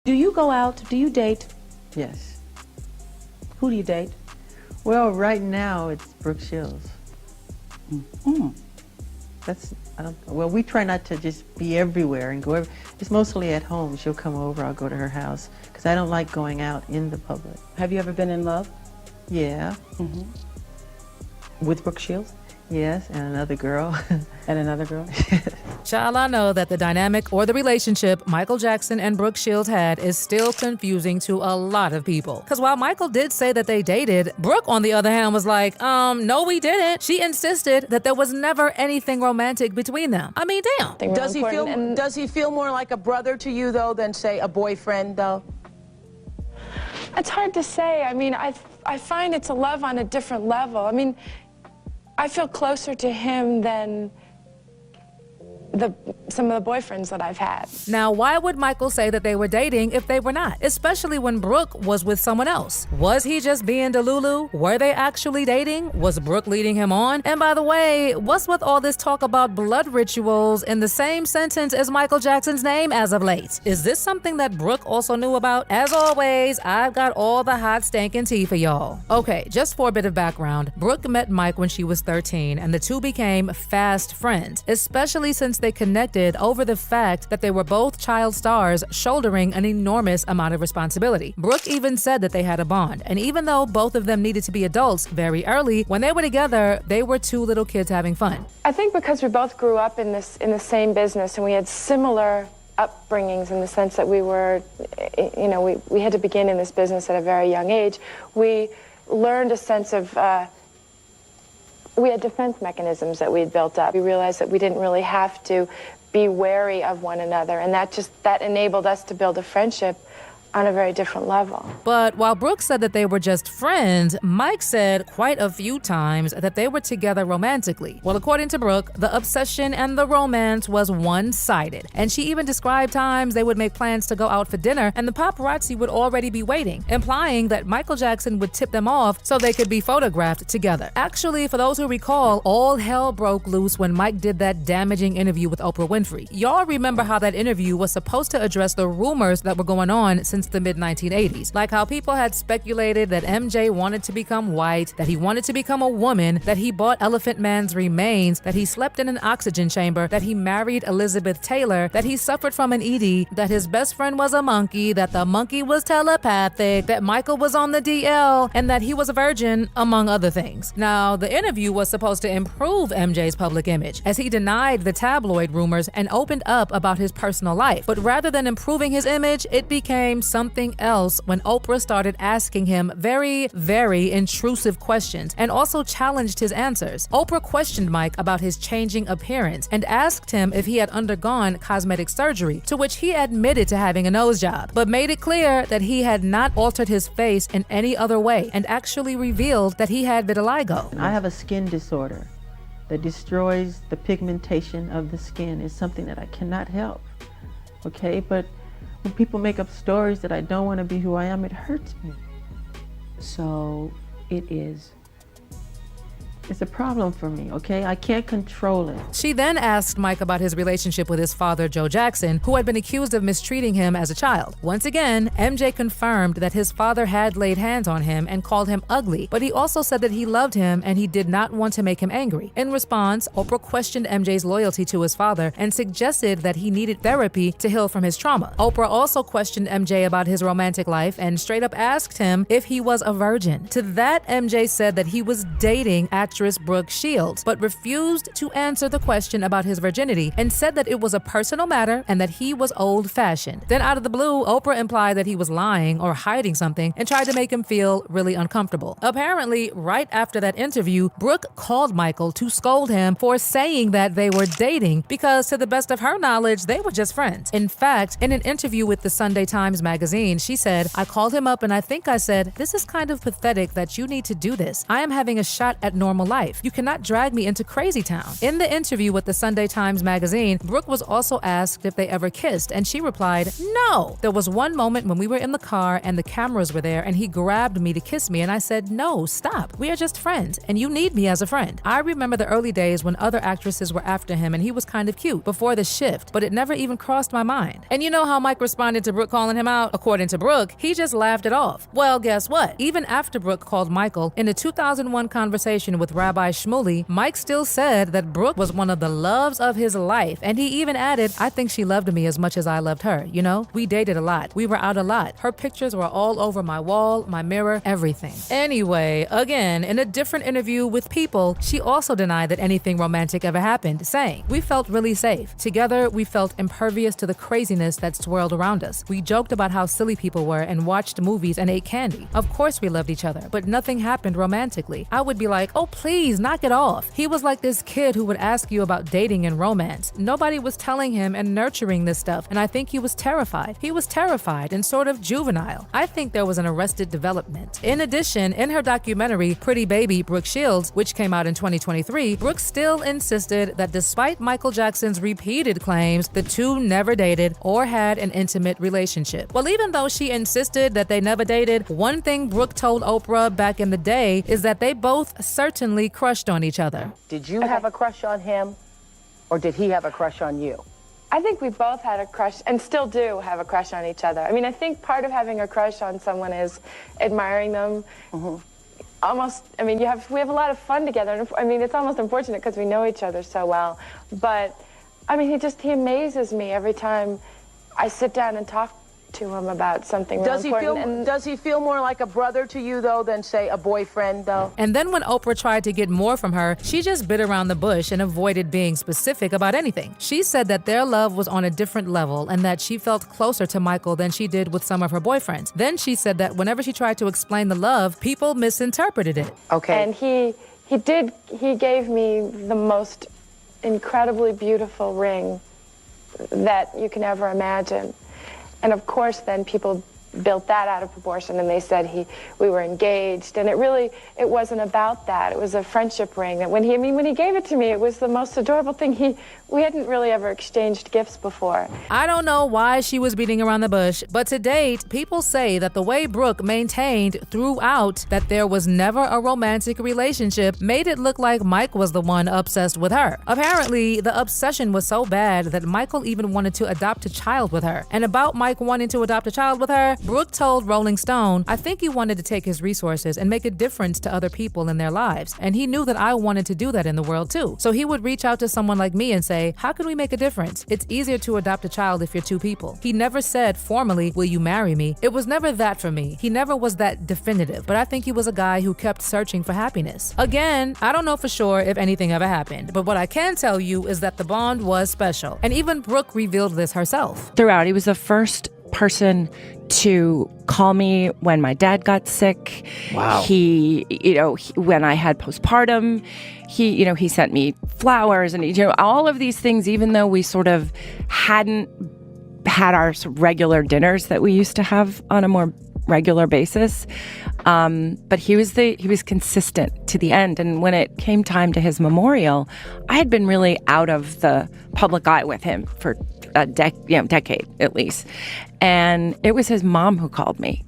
Do you go out? Do you date? Yes. Who do you date? Well, right now it's Brooke Shields. Mm-hmm. Well, we try not to just be everywhere and go it's mostly at home. She'll come over, I'll go to her house, because I don't like going out in the public. Have you ever been in love? Yeah. Mm-hmm. With Brooke Shields? Yes, and another girl. And another girl? Child, I know that the dynamic or the relationship Michael Jackson and Brooke Shields had is still confusing to a lot of people. Because while Michael did say that they dated, Brooke, on the other hand, was like, no, we didn't. She insisted that there was never anything romantic between them. I mean, damn. Does he feel more like a brother to you, though, than, say, a boyfriend, though? It's hard to say. I mean, I find it's a love on a different level. I mean, I feel closer to him than some of the boyfriends that I've had. Now, why would Michael say that they were dating if they were not? Especially when Brooke was with someone else. Was he just being delulu? Were they actually dating? Was Brooke leading him on? And by the way, what's with all this talk about blood rituals in the same sentence as Michael Jackson's name as of late? Is this something that Brooke also knew about? As always, I've got all the hot stankin' tea for y'all. Okay, just for a bit of background, Brooke met Mike when she was 13, and the two became fast friends, especially since they connected over the fact that they were both child stars shouldering an enormous amount of responsibility. Brooke even said that they had a bond, and even though both of them needed to be adults very early, when they were together, they were two little kids having fun. I think because we both grew up in the same business and we had similar upbringings in the sense that we were, we had to begin in this business at a very young age. We learned a sense of we had defense mechanisms that we had built up. We realized that we didn't really have to be wary of one another, and that enabled us to build a friendship on a very different level. But while Brooke said that they were just friends, Mike said quite a few times that they were together romantically. Well, according to Brooke, the obsession and the romance was one-sided, and she even described times they would make plans to go out for dinner and the paparazzi would already be waiting, implying that Michael Jackson would tip them off so they could be photographed together. Actually, for those who recall, all hell broke loose when Mike did that damaging interview with Oprah Winfrey. Y'all remember how that interview was supposed to address the rumors that were going on since the mid-1980s, like how people had speculated that MJ wanted to become white, that he wanted to become a woman, that he bought Elephant Man's remains, that he slept in an oxygen chamber, that he married Elizabeth Taylor, that he suffered from an ED, that his best friend was a monkey, that the monkey was telepathic, that Michael was on the DL, and that he was a virgin, among other things. Now, the interview was supposed to improve MJ's public image, as he denied the tabloid rumors and opened up about his personal life. But rather than improving his image, it became something else when Oprah started asking him very, very intrusive questions and also challenged his answers. Oprah questioned Mike about his changing appearance and asked him if he had undergone cosmetic surgery, to which he admitted to having a nose job, but made it clear that he had not altered his face in any other way and actually revealed that he had vitiligo. I have a skin disorder that destroys the pigmentation of the skin. It's something that I cannot help, okay? But when people make up stories that I don't want to be who I am, it hurts me. So it is. It's a problem for me, okay? I can't control it. She then asked Mike about his relationship with his father, Joe Jackson, who had been accused of mistreating him as a child. Once again, MJ confirmed that his father had laid hands on him and called him ugly, but he also said that he loved him and he did not want to make him angry. In response, Oprah questioned MJ's loyalty to his father and suggested that he needed therapy to heal from his trauma. Oprah also questioned MJ about his romantic life and straight up asked him if he was a virgin. To that, MJ said that he was dating actress Brooke Shields, but refused to answer the question about his virginity and said that it was a personal matter and that he was old-fashioned. Then out of the blue, Oprah implied that he was lying or hiding something and tried to make him feel really uncomfortable. Apparently, right after that interview, Brooke called Michael to scold him for saying that they were dating because, to the best of her knowledge, they were just friends. In fact, in an interview with the Sunday Times magazine, she said, "I called him up and I think I said, 'This is kind of pathetic that you need to do this. I am having a shot at normal normal life. You cannot drag me into crazy town. In the interview with the Sunday Times magazine, Brooke was also asked if they ever kissed, and she replied, no. There was one moment when we were in the car and the cameras were there and he grabbed me to kiss me and I said, no, stop. We are just friends and you need me as a friend. I remember the early days when other actresses were after him and he was kind of cute before the shift, but it never even crossed my mind. And you know how Mike responded to Brooke calling him out? According to Brooke, he just laughed it off. Well, guess what? Even after Brooke called Michael, in a 2001 conversation with Rabbi Shmuley, Mike still said that Brooke was one of the loves of his life. And he even added, I think she loved me as much as I loved her. You know, we dated a lot. We were out a lot. Her pictures were all over my wall, my mirror, everything. Anyway, again, in a different interview with People, she also denied that anything romantic ever happened, saying, we felt really safe. Together, we felt impervious to the craziness that swirled around us. We joked about how silly people were and watched movies and ate candy. Of course we loved each other, but nothing happened romantically. I would be like, oh please, knock it off. He was like this kid who would ask you about dating and romance. Nobody was telling him and nurturing this stuff, and I think he was terrified. He was terrified and sort of juvenile. I think there was an arrested development. In addition, in her documentary, Pretty Baby, Brooke Shields, which came out in 2023, Brooke still insisted that despite Michael Jackson's repeated claims, the two never dated or had an intimate relationship. Well, even though she insisted that they never dated, one thing Brooke told Oprah back in the day is that they both certainly crushed on each other. Did you have a crush on him, or did he have a crush on you? I think we both had a crush and still do have a crush on each other. I mean, I think part of having a crush on someone is admiring them. Almost, I mean, we have a lot of fun together. And I mean, it's almost unfortunate because we know each other so well. But, I mean, he amazes me every time I sit down and talk to him about something really important. Does he feel more like a brother to you, though, than, say, a boyfriend, though? And then when Oprah tried to get more from her, she just bit around the bush and avoided being specific about anything. She said that their love was on a different level and that she felt closer to Michael than she did with some of her boyfriends. Then she said that whenever she tried to explain the love, people misinterpreted it. Okay. And he gave me the most incredibly beautiful ring that you can ever imagine. And of course, then people built that out of proportion and they said we were engaged, and it wasn't about that. It was a friendship ring that when he gave it to me, it was the most adorable thing. We hadn't really ever exchanged gifts before. I don't know why she was beating around the bush, but to date, people say that the way Brooke maintained throughout that there was never a romantic relationship made it look like Mike was the one obsessed with her. Apparently, the obsession was so bad that Michael even wanted to adopt a child with her. And about Mike wanting to adopt a child with her, Brooke told Rolling Stone, I think he wanted to take his resources and make a difference to other people in their lives. And he knew that I wanted to do that in the world too. So he would reach out to someone like me and say, how can we make a difference? It's easier to adopt a child if you're two people. He never said formally, will you marry me? It was never that for me. He never was that definitive, but I think he was a guy who kept searching for happiness. Again, I don't know for sure if anything ever happened, but what I can tell you is that the bond was special. And even Brooke revealed this herself. Throughout, he was the first person to call me when my dad got sick. Wow. When I had postpartum, he sent me flowers and, all of these things, even though we sort of hadn't had our regular dinners that we used to have on a more regular basis. But he was consistent to the end. And when it came time to his memorial, I had been really out of the public eye with him for a decade at least. And it was his mom who called me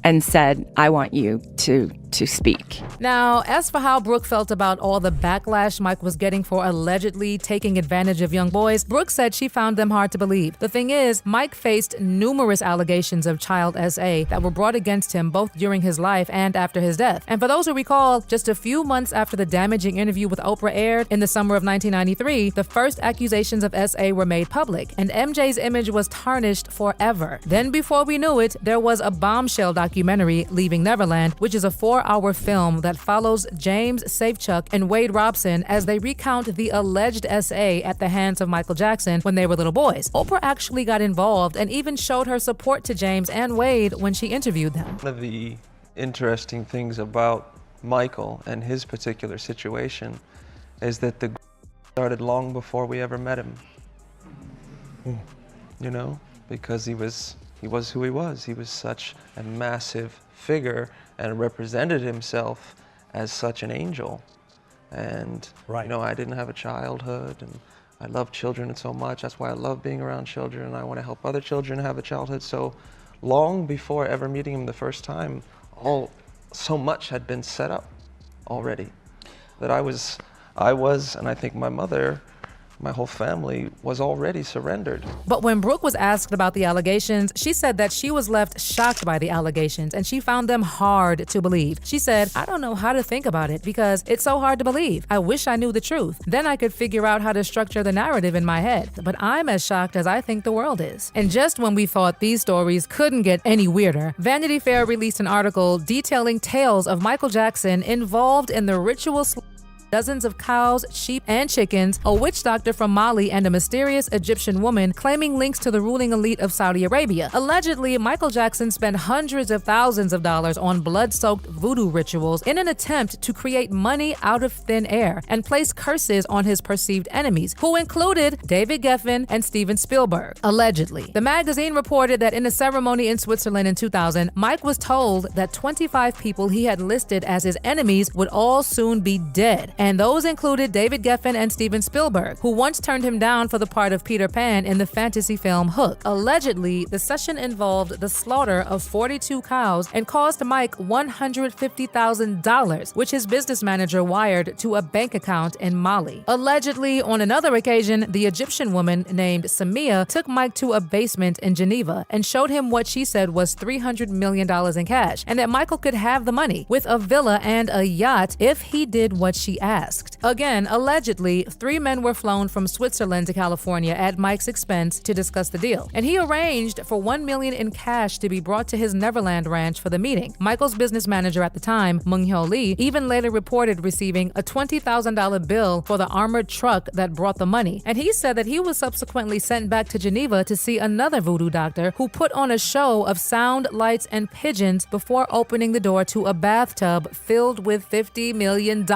and said, I want you to speak. Now, as for how Brooke felt about all the backlash Mike was getting for allegedly taking advantage of young boys, Brooke said she found them hard to believe. The thing is, Mike faced numerous allegations of child SA that were brought against him both during his life and after his death. And for those who recall, just a few months after the damaging interview with Oprah aired in the summer of 1993, the first accusations of SA were made public, and MJ's image was tarnished forever. Then before we knew it, there was a bombshell documentary, Leaving Neverland, which is a 4-hour film that follows James Safechuck and Wade Robson as they recount the alleged SA at the hands of Michael Jackson when they were little boys. Oprah actually got involved and even showed her support to James and Wade when she interviewed them. One of the interesting things about Michael and his particular situation is that the started long before we ever met him. Because he was who he was. He was such a massive figure and represented himself as such an angel. And, Right. you know, I didn't have a childhood, and I love children so much. That's why I love being around children, and I want to help other children have a childhood. So long before ever meeting him the first time, so much had been set up already that I was, and I think my mother, my whole family was already surrendered. But when Brooke was asked about the allegations, she said that she was left shocked by the allegations and she found them hard to believe. She said, "I don't know how to think about it because it's so hard to believe. I wish I knew the truth. Then I could figure out how to structure the narrative in my head. But I'm as shocked as I think the world is." And just when we thought these stories couldn't get any weirder, Vanity Fair released an article detailing tales of Michael Jackson involved in the ritual dozens of cows, sheep, and chickens, a witch doctor from Mali, and a mysterious Egyptian woman claiming links to the ruling elite of Saudi Arabia. Allegedly, Michael Jackson spent hundreds of thousands of dollars on blood-soaked voodoo rituals in an attempt to create money out of thin air and place curses on his perceived enemies, who included David Geffen and Steven Spielberg. Allegedly. The magazine reported that in a ceremony in Switzerland in 2000, Mike was told that 25 people he had listed as his enemies would all soon be dead. And those included David Geffen and Steven Spielberg, who once turned him down for the part of Peter Pan in the fantasy film Hook. Allegedly, the session involved the slaughter of 42 cows and cost Mike $150,000, which his business manager wired to a bank account in Mali. Allegedly, on another occasion, the Egyptian woman named Samia took Mike to a basement in Geneva and showed him what she said was $300 million in cash, and that Michael could have the money with a villa and a yacht if he did what she asked. Again, allegedly, 3 men were flown from Switzerland to California at Mike's expense to discuss the deal, and he arranged for $1 million in cash to be brought to his Neverland ranch for the meeting. Michael's business manager at the time, Mung-Hyo Lee, even later reported receiving a $20,000 bill for the armored truck that brought the money, and he said that he was subsequently sent back to Geneva to see another voodoo doctor who put on a show of sound, lights, and pigeons before opening the door to a bathtub filled with $50 million.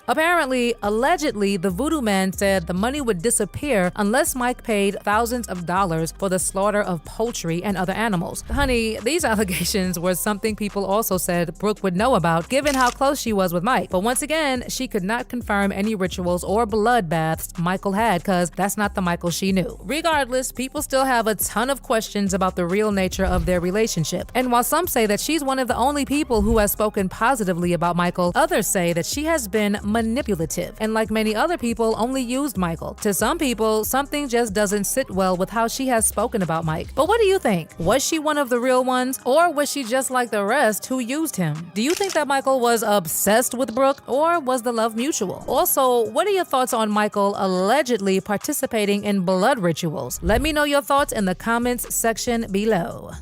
Apparently, allegedly, the voodoo man said the money would disappear unless Mike paid thousands of dollars for the slaughter of poultry and other animals. Honey, these allegations were something people also said Brooke would know about, given how close she was with Mike. But once again, she could not confirm any rituals or bloodbaths Michael had, because that's not the Michael she knew. Regardless, people still have a ton of questions about the real nature of their relationship. And while some say that she's one of the only people who has spoken positively about Michael, others say that she has been manipulative, and like many other people, only used Michael. To some people, something just doesn't sit well with how she has spoken about Mike. But what do you think? Was she one of the real ones, or was she just like the rest who used him? Do you think that Michael was obsessed with Brooke, or was the love mutual? Also, what are your thoughts on Michael allegedly participating in blood rituals? Let me know your thoughts in the comments section below.